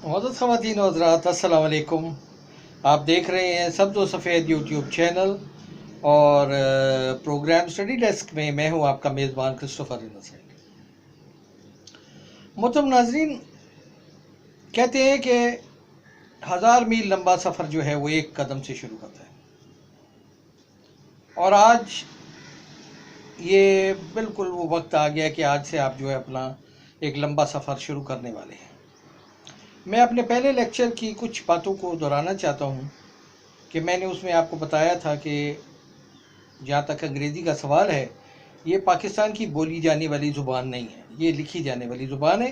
मौजूद ख़वातीन और हज़रात अस्सलाम वालेकुम। आप देख रहे हैं सब्ज़ व सफ़ेद यूट्यूब चैनल और प्रोग्राम स्टडी डेस्क में मैं हूं आपका मेज़बान क्रिस्टोफर इनोसेंट। मोहतरम नाज़रीन, कहते हैं कि 1000 मील लंबा सफ़र जो है वो एक कदम से शुरू होता है और आज ये बिल्कुल वो वक्त आ गया कि आज से आप जो है अपना एक लंबा सफ़र शुरू करने वाले हैं। मैं अपने पहले लेक्चर की कुछ बातों को दोहराना चाहता हूँ कि मैंने उसमें आपको बताया था कि जहाँ तक अंग्रेज़ी का सवाल है, ये पाकिस्तान की बोली जाने वाली ज़ुबान नहीं है, ये लिखी जाने वाली ज़ुबान है।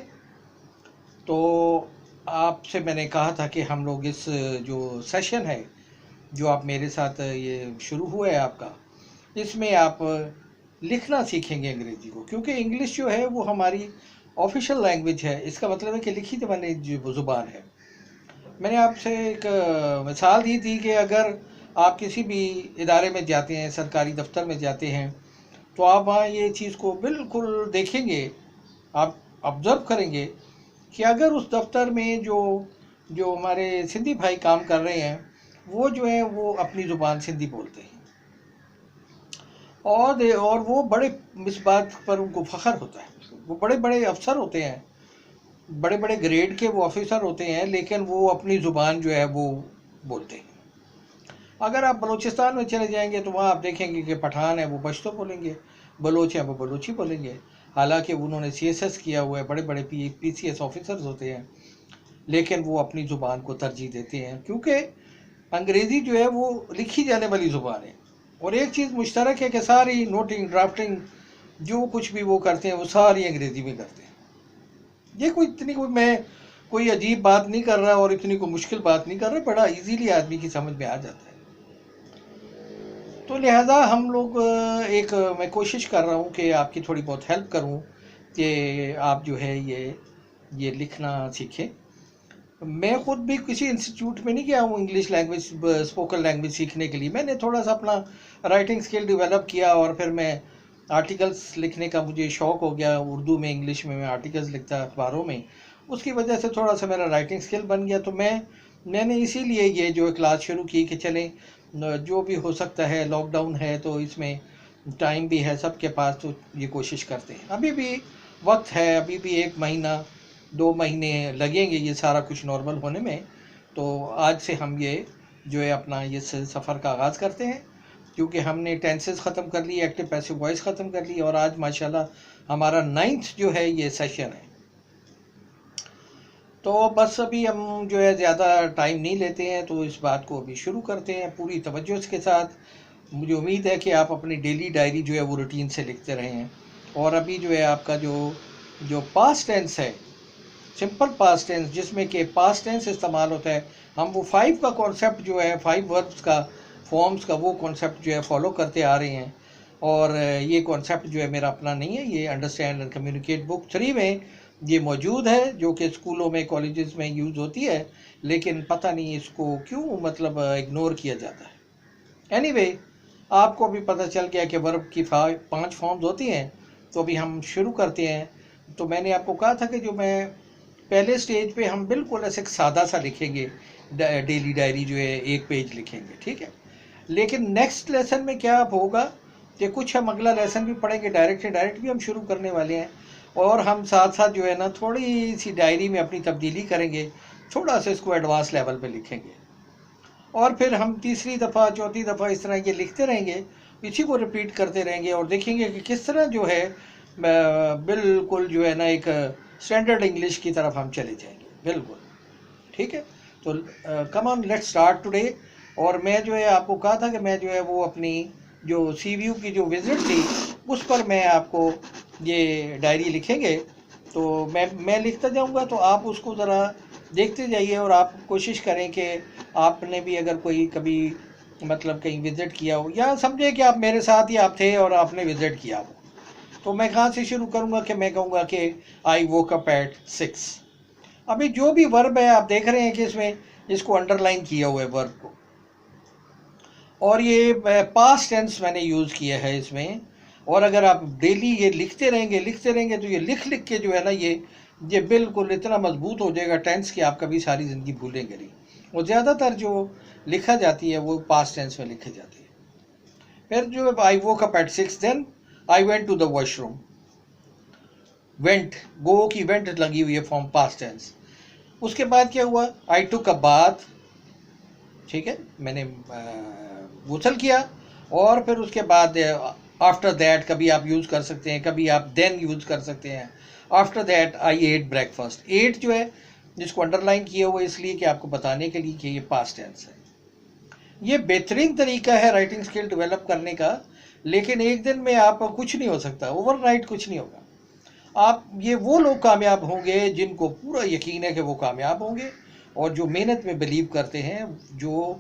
तो आपसे मैंने कहा था कि हम लोग इस जो सेशन है, जो आप मेरे साथ ये शुरू हुआ है आपका, इसमें आप लिखना सीखेंगे अंग्रेज़ी को, क्योंकि इंग्लिश जो है वो हमारी ऑफिशियल लैंग्वेज है। इसका मतलब है कि लिखी वाली जो ज़ुबान है। मैंने आपसे एक मिसाल दी थी कि अगर आप किसी भी इदारे में जाते हैं, सरकारी दफ्तर में जाते हैं, तो आप वहाँ ये चीज़ को बिल्कुल देखेंगे, आप ऑब्ज़र्व करेंगे कि अगर उस दफ्तर में जो जो हमारे सिंधी भाई काम कर रहे हैं, वो जो है वो अपनी ज़ुबान सिंधी बोलते हैं और वो बड़े इस बात पर उनको फ़ख्र होता है। वो बड़े बड़े अफसर होते हैं, बड़े बड़े ग्रेड के वो ऑफिसर होते हैं, लेकिन वो अपनी ज़ुबान जो है वो बोलते हैं। अगर आप बलूचिस्तान में चले जाएंगे तो वहाँ आप देखेंगे कि पठान है वो पश्तो बोलेंगे, बलोच है वो बलोची बोलेंगे। हालांकि उन्होंने CSS किया हुआ है, बड़े बड़े PCS ऑफिसर्स होते हैं, लेकिन वो अपनी ज़ुबान को तरजीह देते हैं क्योंकि अंग्रेज़ी जो है वो लिखी जाने वाली ज़ुबान है। और एक चीज़ मुश्तरक है कि सारी नोटिंग ड्राफ्टिंग जो कुछ भी वो करते हैं वो सारी अंग्रेज़ी में करते हैं। ये मैं कोई अजीब बात नहीं कर रहा और इतनी कोई मुश्किल बात नहीं कर रहा, बड़ा इजीली आदमी की समझ में आ जाता है। तो लिहाजा हम लोग मैं कोशिश कर रहा हूँ कि आपकी थोड़ी बहुत हेल्प करूँ कि आप जो है ये लिखना सीखें। मैं ख़ुद भी किसी इंस्टीट्यूट में नहीं गया हूँ इंग्लिश लैंग्वेज स्पोकन लैंग्वेज सीखने के लिए। मैंने थोड़ा सा अपना राइटिंग स्किल डेवलप किया और फिर मैं आर्टिकल्स लिखने का मुझे शौक़ हो गया। उर्दू में, इंग्लिश में मैं आर्टिकल्स लिखता अखबारों में, उसकी वजह से थोड़ा सा मेरा राइटिंग स्किल बन गया। तो मैंने इसीलिए ये जो क्लास शुरू की कि चलें जो भी हो सकता है, लॉकडाउन है तो इसमें टाइम भी है सबके पास, तो ये कोशिश करते हैं। अभी भी वक्त है, अभी भी 1 महीना 2 महीने लगेंगे ये सारा कुछ नॉर्मल होने में। तो आज से हम ये जो है अपना ये सफ़र का आगाज़ करते हैं, क्योंकि हमने टेंसेस ख़त्म कर ली, एक्टिव पैसिव वॉइस ख़त्म कर ली और आज माशाल्लाह हमारा 9th जो है ये सेशन है। तो बस अभी हम जो है ज़्यादा टाइम नहीं लेते हैं, तो इस बात को अभी शुरू करते हैं पूरी तवज्जो के साथ। मुझे उम्मीद है कि आप अपनी डेली डायरी जो है वो रूटीन से लिखते रहे हैं। और अभी जो है आपका जो पास्ट टेंस है, सिंपल पास्ट टेंस, जिसमें कि पास्ट टेंस इस्तेमाल होता है, हम वो 5 का कॉन्सेप्ट जो है, 5 वर्ब्स का फॉर्म्स का वो कॉन्सेप्ट जो है फॉलो करते आ रहे हैं। और ये कॉन्सेप्ट जो है मेरा अपना नहीं है, ये अंडरस्टैंड एंड कम्युनिकेट बुक 3 में ये मौजूद है, जो कि स्कूलों में, कॉलेजेस में यूज़ होती है, लेकिन पता नहीं इसको क्यों मतलब इग्नोर किया जाता है। एनीवे, आपको भी पता चल गया कि वर्ब की 5 फॉर्म्स होती हैं। तो अभी हम शुरू करते हैं। तो मैंने आपको कहा था कि जो मैं पहले स्टेज पे हम बिल्कुल ऐसे सादा सा लिखेंगे, डेली डायरी जो है 1 पेज लिखेंगे, ठीक है। लेकिन नेक्स्ट लेसन में क्या होगा कि कुछ हम अगला लेसन भी पढ़ेंगे, डायरेक्ट भी हम शुरू करने वाले हैं, और हम साथ साथ जो है ना थोड़ी सी डायरी में अपनी तब्दीली करेंगे, थोड़ा सा इसको एडवांस लेवल पे लिखेंगे, और फिर हम तीसरी दफ़ा, चौथी दफ़ा इस तरह ये लिखते रहेंगे, इसी को रिपीट करते रहेंगे और देखेंगे कि किस तरह जो है बिल्कुल जो है ना एक स्टैंडर्ड इंग्लिश की तरफ हम चले जाएंगे, बिल्कुल ठीक है। तो come on, let's start today. और मैं जो है आपको कहा था कि मैं जो है वो अपनी जो CVU की जो विज़िट थी उस पर मैं आपको ये डायरी लिखेंगे, तो मैं लिखता जाऊंगा, तो आप उसको ज़रा देखते जाइए और आप कोशिश करें कि आपने भी अगर कोई कभी मतलब कहीं विज़िट किया हो, या समझे कि आप मेरे साथ ही आप थे और आपने विज़िट किया हो, तो मैं कहाँ से शुरू करूँगा कि मैं कहूँगा कि आई वोक अप एट 6। अभी जो भी वर्ब है आप देख रहे हैं कि इसमें इसको अंडरलाइन किया हुआ है वर्ब को, और ये पास्ट टेंस मैंने यूज़ किया है इसमें। और अगर आप डेली ये लिखते रहेंगे तो ये लिख लिख के जो है ना ये ये बिल्कुल इतना मजबूत हो जाएगा टेंस कि आप कभी सारी ज़िंदगी भूलेंगे नहीं। और ज़्यादातर जो लिखा जाती है वो पास्ट टेंस में लिखी जाती है। फिर जो I woke up at 6, then I went to the washroom. Went, गो की वेंट लगी हुई है फॉर्म पास्ट टेंस। उसके बाद क्या हुआ, आई टुक अ बाथ, ठीक है, मैंने गुसल किया। और फिर उसके बाद आफ्टर दैट कभी आप यूज़ कर सकते हैं, कभी आप देन यूज़ कर सकते हैं। After that I ate breakfast. एट जो है जिसको अंडरलाइन किया हुआ इसलिए कि आपको बताने के लिए कि ये पास्ट टेंस है। ये बेहतरीन तरीका है राइटिंग स्किल डेवलप करने का, लेकिन एक दिन में आप कुछ नहीं हो सकता, ओवरनाइट कुछ नहीं होगा। आप ये वो लोग कामयाब होंगे जिनको पूरा यकीन है कि वो कामयाब होंगे, और जो मेहनत में बिलीव करते हैं, जो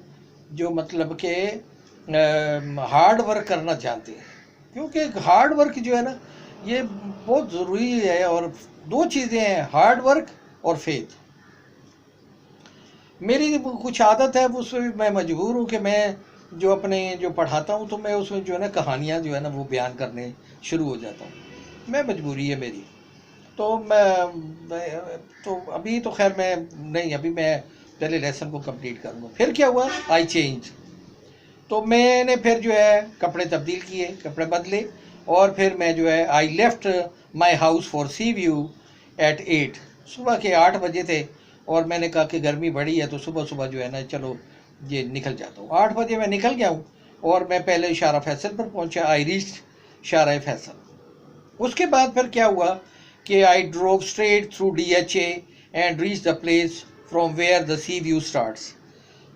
जो मतलब कि हार्ड वर्क करना जानते हैं। क्योंकि हार्ड वर्क जो है ना ये बहुत ज़रूरी है। और दो चीज़ें हैं, हार्ड वर्क और फेथ। मेरी कुछ आदत है, उसमें भी मैं मजबूर हूँ कि मैं जो अपने जो पढ़ाता हूँ तो मैं उसमें जो है ना कहानियाँ जो है ना वो बयान करने शुरू हो जाता हूँ। मैं मजबूरी है मेरी। तो तो अभी तो खैर मैं नहीं, अभी मैं पहले लेसन को कंप्लीट करूँगा। फिर क्या हुआ, आई चेंज। तो मैंने फिर जो है कपड़े तब्दील किए, कपड़े बदले, और फिर मैं जो है I left my house for sea view at 8। सुबह के 8 बजे थे, और मैंने कहा कि गर्मी बड़ी है तो सुबह सुबह जो है ना चलो ये निकल जाता हूँ। 8 बजे मैं निकल गया हूँ, और मैं पहले शारा फैसल पर पहुँचा। आई रीच्ड शारा फैसल। उसके बाद फिर क्या हुआ कि I drove straight through DHA and reach the place from where the sea view starts.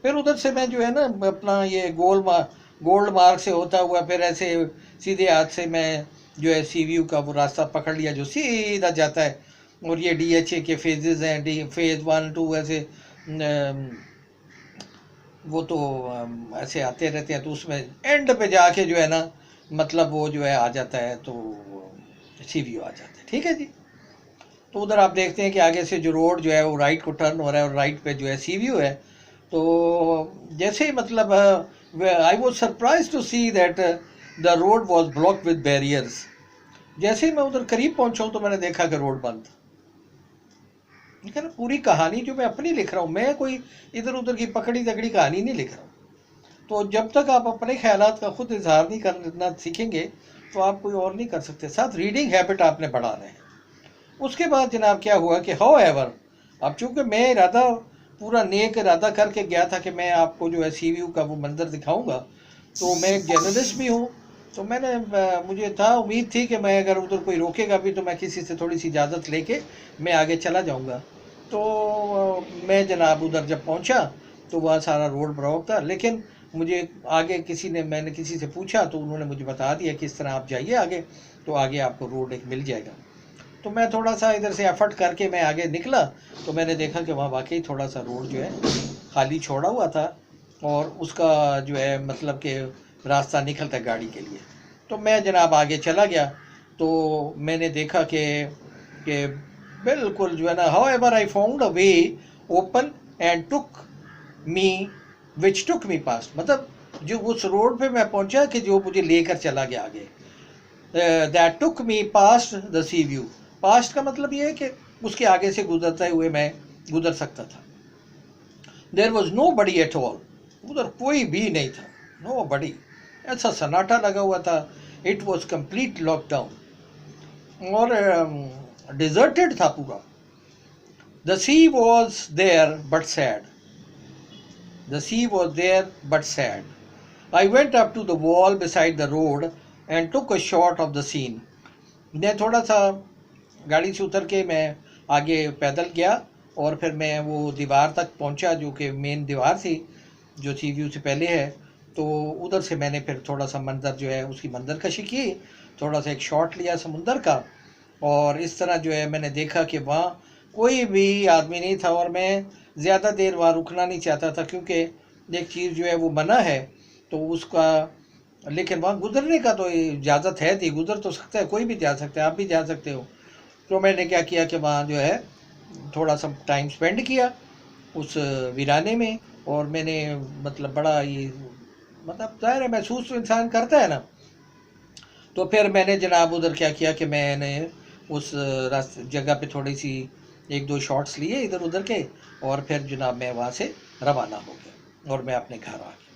फिर उधर से मैं जो है ना अपना ये गोल्ड मार्ग से होता हुआ फिर ऐसे सीधे हाथ से मैं जो है सी व्यू का वो रास्ता पकड़ लिया जो सीधा जाता है। और ये DHA के फेजेस हैं, फेज 1 2 ऐसे वो तो ऐसे आते रहते हैं। तो उसमें एंड पे जाके जो है ना मतलब वो जो है आ जाता है, तो सी व्यू आ जाता है। ठीक है जी। तो उधर आप देखते हैं कि आगे से जो रोड जो है वो राइट को टर्न हो रहा है, और राइट पे जो है सी व्यू है। तो जैसे ही मतलब I was surprise to see that the road was block with barriers. जैसे ही मैं उधर करीब पहुंचा हूं तो मैंने देखा कि रोड बंद। ठीक है ना, पूरी कहानी जो मैं अपनी लिख रहा हूँ, मैं कोई इधर उधर की पकड़ी तकड़ी कहानी नहीं लिख रहा हूँ। तो जब तक आप अपने ख्यालात का खुद इजहार नहीं करना सीखेंगे तो आप कोई और नहीं कर सकते। साथ रीडिंग हैबिट आपने बढ़ाना है। उसके बाद जनाब क्या हुआ कि हाउ एवर, अब चूंकि मैं इरादा पूरा नेक इरादा करके गया था कि मैं आपको जो है सी व्यू का वो मंजर दिखाऊंगा, तो मैं एक जर्नलिस्ट भी हूँ। तो मैंने मुझे था उम्मीद थी कि मैं अगर उधर कोई रोकेगा भी तो मैं किसी से थोड़ी सी इजाज़त लेके मैं आगे चला जाऊँगा। तो मैं जनाब उधर जब पहुँचा तो वहाँ सारा रोड ब्लॉक था, लेकिन मुझे आगे मैंने किसी से पूछा तो उन्होंने मुझे बता दिया कि इस तरह आप जाइए आगे, तो आगे आपको रोड एक मिल जाएगा। तो मैं थोड़ा सा इधर से एफर्ट करके मैं आगे निकला, तो मैंने देखा कि वहाँ वाकई थोड़ा सा रोड जो है खाली छोड़ा हुआ था, और उसका जो है मतलब कि रास्ता निकलता गाड़ी के लिए। तो मैं जनाब आगे चला गया, तो मैंने देखा कि बिल्कुल जो है ना, how ever I found a way open and took me past, मतलब जो उस रोड पे मैं पहुंचा कि जो मुझे लेकर चला गया आगे। That took me past the sea view. Past का मतलब ये है कि उसके आगे से गुजरते हुए मैं गुजर सकता था। There was nobody at all, उधर कोई भी नहीं था, नो बडी। ऐसा सन्नाटा लगा हुआ था, इट वॉज कंप्लीट लॉकडाउन, और डिजर्टेड था पूरा। The sea was there but sad, the sea was there but sad. I went up to the wall beside the road and took a shot of the scene. मैं थोड़ा सा गाड़ी से उतर के मैं आगे पैदल गया, और फिर मैं वो दीवार तक पहुंचा जो कि मेन दीवार थी जो सी व्यू से पहले है। तो उधर से मैंने फिर थोड़ा सा मंजर जो है उसकी मंजर कशी की, थोड़ा सा एक शॉट लिया समुंदर का, और इस तरह जो है मैंने देखा कि वहाँ कोई भी आदमी नहीं था। और मैं ज़्यादा देर वहाँ रुकना नहीं चाहता था, क्योंकि एक चीज़ जो है वो मना है तो उसका, लेकिन वहाँ गुजरने का तो इजाज़त है थी, गुजर तो सकता है, कोई भी जा सकता है, आप भी जा सकते हो। तो मैंने क्या किया कि वहाँ जो है थोड़ा सा टाइम स्पेंड किया उस वीराने में, और मैंने मतलब बड़ा ये मतलब ज़ाहिर है महसूस तो इंसान करता है ना। तो फिर मैंने जनाब उधर क्या किया कि मैंने उस रास्ते जगह पे थोड़ी सी एक दो शॉट्स लिए इधर उधर के, और फिर जनाब मैं वहाँ से रवाना हो गया और मैं अपने घर आ गया।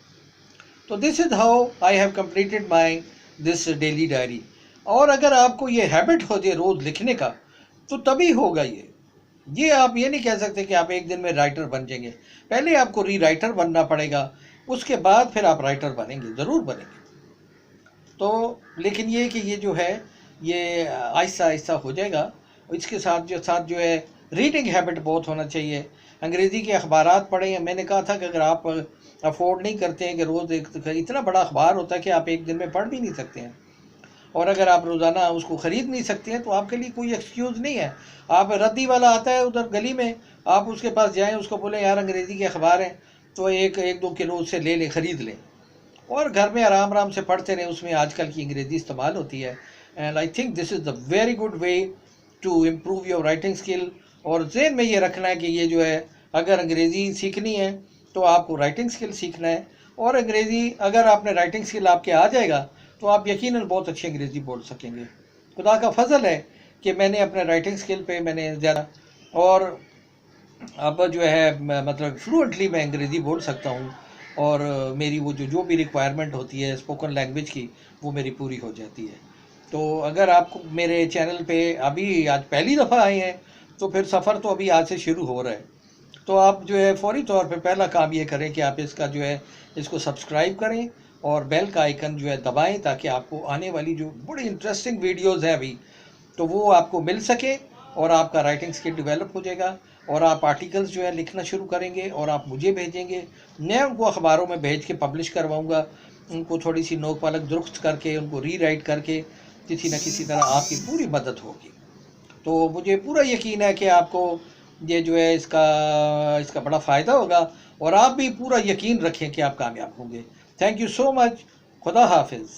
तो this is how I have completed my this daily diary. और अगर आपको ये हैबिट हो जाए रोज़ लिखने का तो तभी होगा ये आप ये नहीं कह सकते कि आप एक दिन में राइटर बन जाएंगे। पहले आपको री राइटर बनना पड़ेगा, उसके बाद फिर आप राइटर बनेंगे, ज़रूर बनेंगे। तो लेकिन ये कि ये जो है ये आहिस्ता आहिस्ता हो जाएगा। इसके साथ जो है रीडिंग हैबिट बहुत होना चाहिए। अंग्रेज़ी के अखबारात पढ़ें। मैंने कहा था कि अगर आप अफोर्ड नहीं करते हैं कि रोज़ एक इतना बड़ा अखबार होता है कि आप एक दिन में पढ़ भी नहीं सकते हैं, और अगर आप रोज़ाना उसको ख़रीद नहीं सकते हैं तो आपके लिए कोई एक्सक्यूज़ नहीं है। आप रद्दी वाला आता है उधर गली में, आप उसके पास जाएं, उसको बोलें यार अंग्रेज़ी के अखबार हैं तो एक दो किलो उससे ले लें, ख़रीद लें, और घर में आराम आराम से पढ़ते रहें। उसमें आजकल की अंग्रेज़ी इस्तेमाल होती है। And I think this is the very good way to improve your writing skill. और ज़हन में ये रखना है कि ये जो है अगर अंग्रेज़ी सीखनी है तो आपको राइटिंग स्किल सीखना है, और अंग्रेज़ी अगर आपने राइटिंग स्किल आपके आ जाएगा तो आप यकीनन बहुत अच्छी अंग्रेज़ी बोल सकेंगे। खुदा का फजल है कि मैंने अपने राइटिंग स्किल पे मैंने ज़्यादा, और अब जो है मतलब फ्लुएंटली मैं अंग्रेज़ी बोल सकता हूँ, और मेरी वो जो भी रिक्वायरमेंट होती है स्पोकन लैंग्वेज की वो मेरी पूरी हो जाती है। तो अगर आपको मेरे चैनल पे अभी आज पहली दफ़ा आए हैं तो फिर सफ़र तो अभी आज से शुरू हो रहा है। तो आप जो है फौरी तौर पे पहला काम ये करें कि आप इसका जो है इसको सब्सक्राइब करें और बेल का आइकन जो है दबाएं, ताकि आपको आने वाली जो बड़ी इंटरेस्टिंग वीडियोज़ हैं अभी तो वो आपको मिल सके, और आपका राइटिंग स्किल डेवलप हो जाएगा, और आप आर्टिकल्स जो है लिखना शुरू करेंगे और आप मुझे भेजेंगे। मैं उनको अखबारों में भेज के पब्लिश करवाऊँगा, उनको थोड़ी सी नोक पालक दुरुस्त करके उनको रीराइट करके किसी न किसी तरह आपकी पूरी मदद होगी। तो मुझे पूरा यकीन है कि आपको ये जो है इसका बड़ा फ़ायदा होगा, और आप भी पूरा यकीन रखें कि आप कामयाब होंगे। Thank you so much. खुदा हाफिज़।